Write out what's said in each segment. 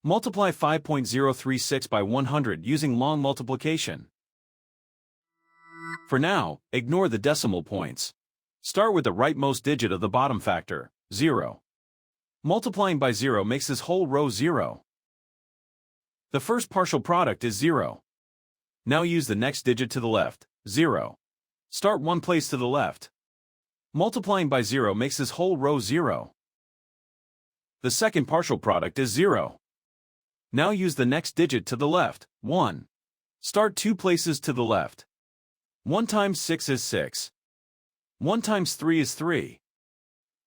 Multiply 5.036 by 100 using long multiplication. For now, ignore the decimal points. Start with the rightmost digit of the bottom factor, 0. Multiplying by 0 makes this whole row 0. The first partial product is 0. Now use the next digit to the left, 0. Start one place to the left. Multiplying by 0 makes this whole row 0. The second partial product is 0. Now use the next digit to the left, 1. Start two places to the left. 1 times 6 is 6. 1 times 3 is 3.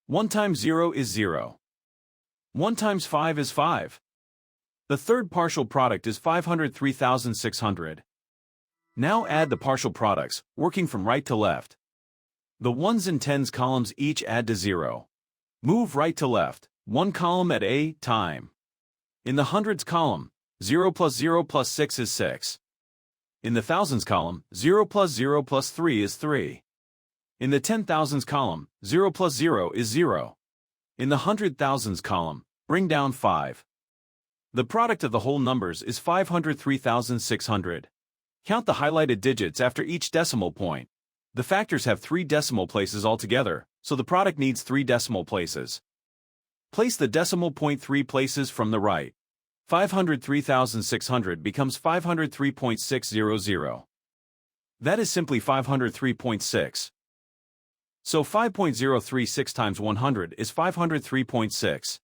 1 times 0 is 0. 1 times 5 is 5. The third partial product is 503,600. Now add the partial products, working from right to left. The ones and tens columns each add to 0. Move right to left, one column at a time. In the hundreds column, 0 plus 0 plus 6 is 6. In the thousands column, 0 plus 0 plus 3 is 3. In the 10,000s column, 0 plus 0 is 0. In the 100,000s column, bring down 5. The product of the whole numbers is 503,600. Count the highlighted digits after each decimal point. The factors have 3 decimal places altogether, so the product needs 3 decimal places. Place the decimal point 3 places from the right. 503,600 becomes 503.600. That is simply 503.6. So 5.036 times 100 is 503.6.